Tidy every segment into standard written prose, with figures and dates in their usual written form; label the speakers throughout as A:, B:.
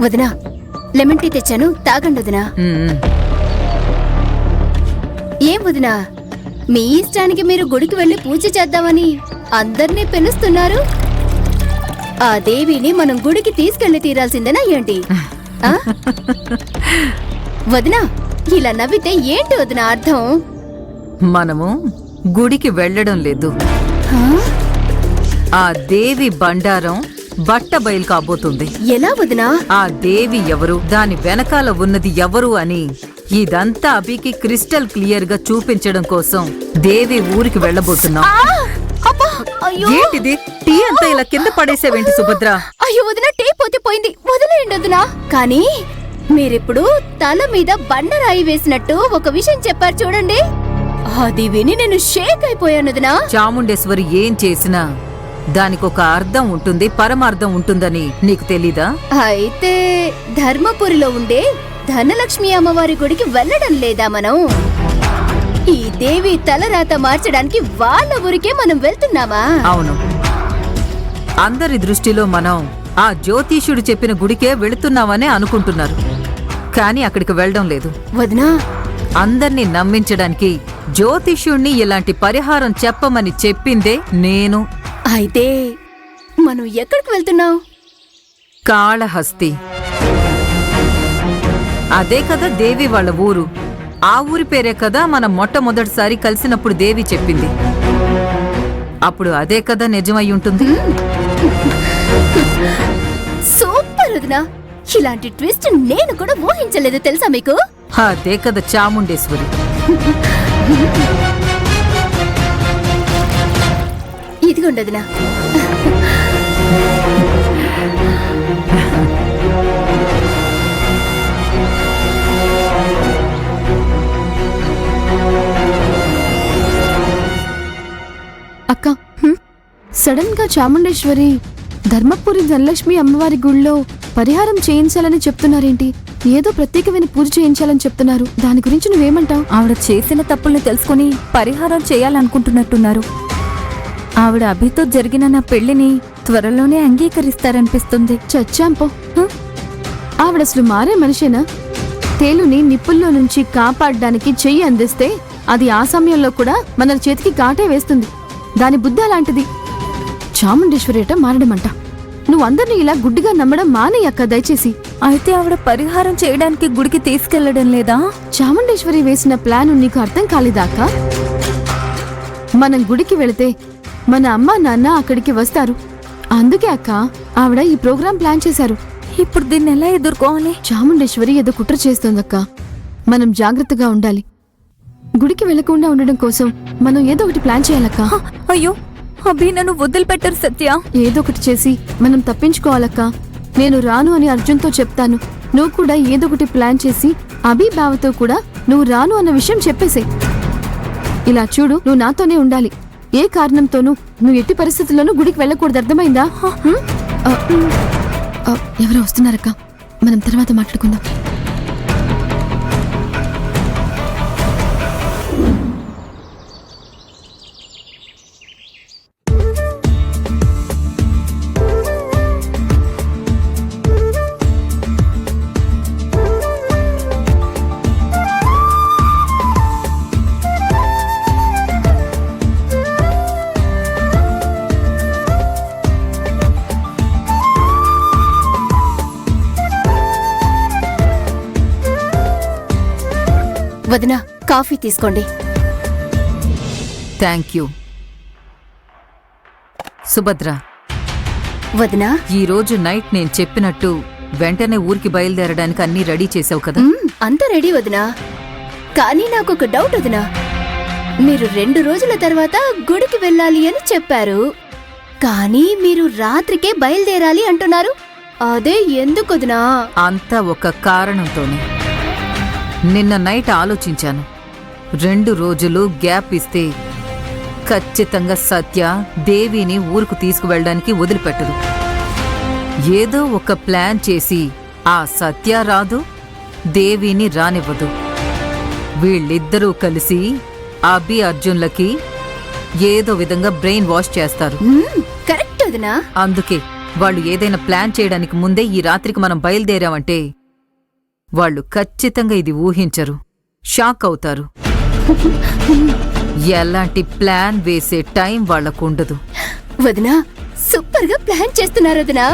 A: వదినా, lemon tea తెచ్చాను, తాగండి వదినా. ఏం వదినా, మీ ఇష్టానికి మీరు గుడికి వెళ్లి పూజ చేద్దామని అందర్నీ పిలుస్తున్నారు. ఆ దేవిని మనం గుడికి తీసుకెళ్లి తీరాల్సిందేనా ఏంటి? వదినా, ఇలా నవ్వితే ఏంటి వదినా అర్థం?
B: మనము గుడికి వెళ్ళడం లేదు. ఆ దేవి బండారం బట్ట బయలు కాబోతుంది.
A: ఎలా వదినా?
B: ఆ దేవి ఎవరు, దాని వెనకాల ఉన్నది ఎవరు అని ఇదంతా అభికి క్రిస్టల్ క్లియర్ గా చూపించడం కోసం దేవి ఊరికి వెళ్ళబోతున్నాం. ఏంటిది? టీ అంతా ఇలా కింద పడేసేవేంటి సుభద్ర?
A: అయ్యో వదినా, టీ పోతే పోయింది, వదిలేయండి వదినా. కానీ మీరిప్పుడు తల మీద బండరాయి వేసినట్టు ఒక విషయం చెప్పారు చూడండి, అది విని నేను షేక్ అయిపోయాను వదినా.
B: చాముండేశ్వరి ఏం చేసినా దానికొక అర్థం ఉంటుంది, పరమార్థం ఉంటుందని నీకు తెలీదా?
A: అయితే ధర్మపురిలో ఉండే ధనలక్ష్మి అమ్మవారి గుడికి వెళ్ళడం లేదా మనం? ఈ దేవి తలరాత మార్చడానికి వాళ్ళ ఊరికే మనం వెళ్తున్నామా?
B: అవును, అందరి దృష్టిలో మనం ఆ జ్యోతిష్యుడు చెప్పిన గుడికే వెళుతున్నామనే అనుకుంటున్నారు, కానీ అక్కడికి వెళ్ళడం లేదు.
A: వదినా,
B: అందర్నీ నమ్మించడానికి జ్యోతిష్యుణ్ణి ఇలాంటి పరిహారం చెప్పమని చెప్పిందే నేను.
A: అయితే మనం ఎక్కడికి వెళ్తున్నాం?
B: కాళహస్తి. అదే కదా దేవి వాళ్ళ ఊరు. ఆ ఊరి పేరే కదా మనం మొట్టమొదటిసారి కలిసినప్పుడు దేవి చెప్పింది. అప్పుడు అదే కదా నిజమై ఉంటుంది.
A: సూపర్ వదినా, ఇలాంటి ట్విస్ట్ నేను కూడా ఊహించలేదు తెలుసా మీకు?
B: అదే కదా చాముండేశ్వరి.
A: ఇదిగోండి వదినా.
C: అక్క, సడన్ గా చాముండేశ్వరి ధర్మపురి ధనలక్ష్మి అమ్మవారి గుళ్ళో పరిహారం చేయించాలని చెప్తున్నారేంటి? ఏదో ప్రత్యేకమైన పూజ చేయించాలని చెప్తున్నారు. దాని గురించి నువ్వేమంటావు?
D: ఆవిడ చేసిన తప్పుల్ని తెలుసుకుని పరిహారం చేయాలనుకుంటున్నట్టున్నారు. ఆవిడ అభితో జరిగిన నా పెళ్లిని త్వరలోనే అంగీకరిస్తారనిపిస్తుంది.
C: చచ్చాంపో, ఆవిడసలు మారే మనిషేనా? తేలుని నిప్పుల్లో నుంచి కాపాడడానికి చెయ్యి అందిస్తే అది ఆ సమయంలో కూడా మన చేతికి కాటే వేస్తుంది. దాని బుద్ధి అలాంటిది. చాముండేశ్వరిట మారడమంట. నువ్వు అందరినీ ఇలా గుడ్డిగా నమ్మడం మానేయక్క దయచేసి.
D: అయితే ఆవిడ పరిహారం చేయడానికి గుడికి తీసుకెళ్లడం లేదా?
C: చాముండేశ్వరి వేసిన ప్లాను నీకు అర్థం కాలేదాక? మనం గుడికి వెళితే మన అమ్మా నాన్న అక్కడికి వస్తారు. అందుకే అక్క ఆవిడ ఈ ప్రోగ్రాం ప్లాన్ చేశారు.
D: ఇప్పుడు దీన్ని ఎలా ఎదుర్కోవాలి?
C: చాముండేశ్వరి ఏదో కుట్ర చేస్తోందక్క. మనం జాగ్రత్తగా ఉండాలి. గుడికి వెళ్లకుండా ఉండడం కోసం మనం ఏదో ఒకటి ప్లాన్ చేయాలక్క.
D: అయ్యో, అభి నన్ను వదిలిపెట్టరు సత్య.
C: ఏదో ఒకటి చేసి మనం తప్పించుకోవాలక్క. నేను రాను అని అర్జున్తో చెప్తాను. నువ్వు కూడా ఏదో ఒకటి ప్లాన్ చేసి అభి బావతో కూడా నువ్వు రాను అన్న విషయం చెప్పేసే. ఇలా చూడు, నువ్వు నాతోనే ఉండాలి. ఏ కారణంతోనూ నువ్వు ఎట్టి పరిస్థితుల్లోనూ గుడికి వెళ్ళకూడదు, అర్థమైందా? ఎవరో వస్తున్నారక్క, మనం తర్వాత మాట్లాడుకుందాం.
A: వదినా, కాఫీ తీసుకోండి.
B: Thank you. సుభద్ర,
A: వదినా,
B: ఈ రోజు నైట్ నేను చెప్పినట్టు వెంటనే ఊరికి బయలుదేరడానికి అన్నీ రెడీ చేసావు కదా?
A: అంతా రెడీ వదినా. కానీ నాకొక డౌట్ వదినా. మీరు 2 రోజుల తర్వాత గుడికి వెళ్ళాలి అని చెప్పారు, కానీ మీరు రాత్రికే బయలుదేరాలి అంటున్నారు. అదే ఎందుకు వదినా?
B: అంతా ఒక కారణంతోనే. నిన్న నైట్ ఆలోచించాను. 2 రోజులు గ్యాప్ ఇస్తే ఖచ్చితంగా సత్య దేవిని ఊరుకు తీసుకువెళ్ళడానికి వదిలిపెట్టదు. ఏదో ఒక ప్లాన్ చేసి ఆ సత్య రాదు, దేవిని రానివ్వదు. వీళ్ళిద్దరూ కలిసి అభి అర్జున్లకి ఏదో విధంగా బ్రెయిన్ వాష్ చేస్తారు.
A: కరెక్ట్ వదినా.
B: అందుకే వాళ్ళు ఏదైనా ప్లాన్ చేయడానికి ముందే ఈ రాత్రికి మనం బయలుదేరామంటే వాళ్ళు ఖచ్చితంగా ఇది ఊహించరు, షాక్ అవుతారు. ఎలాంటి ప్లాన్ వేసే టైం వాళ్లకుండదు.
A: వదినా సూపర్ గా ప్లాన్ చేస్తున్నారు వదినా.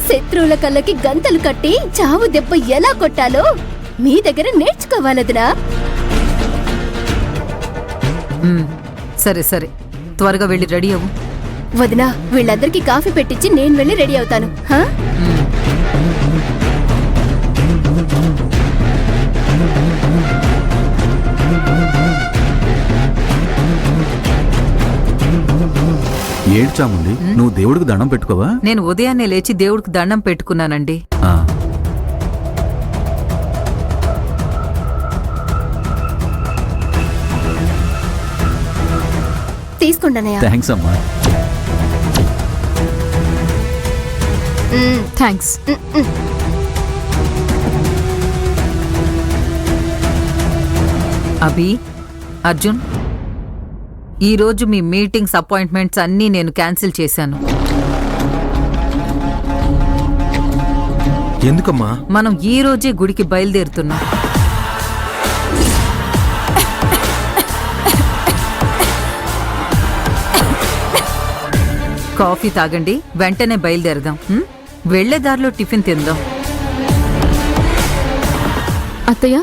A: శత్రువుల కళ్ళకి గంతలు కట్టి చావు దెబ్బ ఎలా కొట్టాలో మీ దగ్గర నేర్చుకోవాలదినా.
B: సరే సరే, త్వరగా వెళ్ళి రెడీ అవ్వు.
A: వదినా వీళ్ళందరికీ కాఫీ పెట్టించి నేను వెళ్ళి రెడీ అవుతాను. హా?
E: ఏడ్చాముంది, నువ్వు దేవుడికి దండం పెట్టుకోవా?
B: నేను ఉదయాన్నే లేచి దేవుడికి దండం పెట్టుకున్నానండి.
E: ఆ,
A: తీసుకోండి అన్నయ్య.
E: థాంక్స్ అమ్మా.
C: థ్యాంక్స్.
B: అభి, అర్జున్, ఈరోజు మీ మీటింగ్స్, అపాయింట్మెంట్స్ అన్నీ నేను క్యాన్సిల్ చేశాను.
F: ఎందుకమ్మా?
B: మనం ఈ రోజే గుడికి బయలుదేరుతున్నాం. కాఫీ తాగండి, వెంటనే బయలుదేరదాం. వెళ్లే దారిలో టిఫిన్ తిందాం.
C: అత్తయ్య,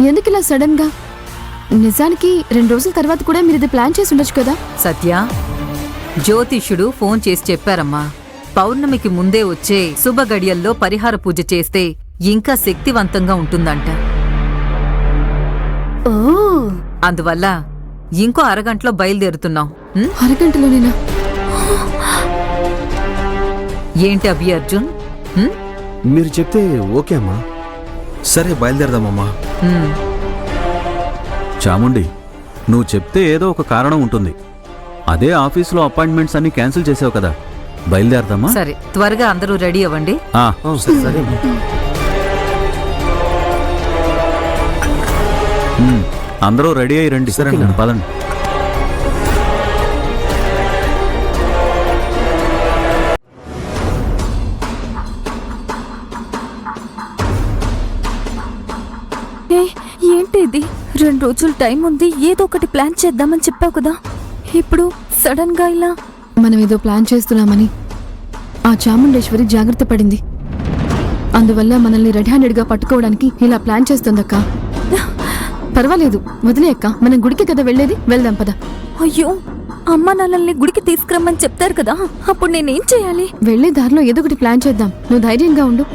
C: ఎందుకు ఇలా సడన్ గా? నిజానికి 2 రోజుల తర్వాత కూడా మీరు ఇది ప్లాన్ చేసి ఉండొచ్చు కదా.
B: సత్య, జ్యోతిష్యుడు ఫోన్ చేసి చెప్పారమ్మా, పౌర్ణమికి ముందే వచ్చే శుభ గడియల్లో పరిహార పూజ చేస్తే ఇంకా శక్తివంతంగా ఉంటుందంట.
A: ఓ
B: అందువల్ల ఇంకో అరగంటలో బయలుదేరుతున్నాం.
C: అరగంటలోనేనా?
B: ఏంటి అభి, అర్జున్?
F: మీరు చెప్తే ఓకే అమ్మా. సరే బయలుదేరదామమ్మా.
E: చాముండి, నువ్వు చెప్తే ఏదో ఒక కారణం ఉంటుంది. అదే ఆఫీసులో అపాయింట్మెంట్స్ అన్ని క్యాన్సిల్ చేసావు కదా, బయలుదేరదామా?
B: సరే, త్వరగా అందరూ రెడీ అవ్వండి.
E: ఆ,
F: సరే అమ్మా.
E: అందరూ రెడీ అయ్యి రండి.
F: సరే అన్న.
E: పదండి.
D: ఏంటి ఇది? 2 రోజులు టైం ఉంది, ఏదో ఒకటి ప్లాన్ చేద్దామని చెప్పావు కదా, ఇప్పుడు సడన్ గా ఇలా.
C: మనం ఏదో ప్లాన్ చేస్తున్నామని ఆ చాముండేశ్వరి జాగ్రత్త పడింది. అందువల్ల మనల్ని రెడ్ హ్యాండెడ్ గా పట్టుకోవడానికి ఇలా ప్లాన్ చేస్తుందక్క. పర్వాలేదు, వదిలే అక్క, మనం గుడికి కదా వెళ్ళేది, వెళ్దాం పద.
D: అయ్యో, అమ్మ నాన్నల్ని గుడికి తీసుకురమ్మని చెప్తారు కదా, అప్పుడు నేనేం చేయాలి?
C: వెళ్లే దారిలో ఏదో ఒకటి ప్లాన్ చేద్దాం, నువ్వు ధైర్యంగా ఉండు.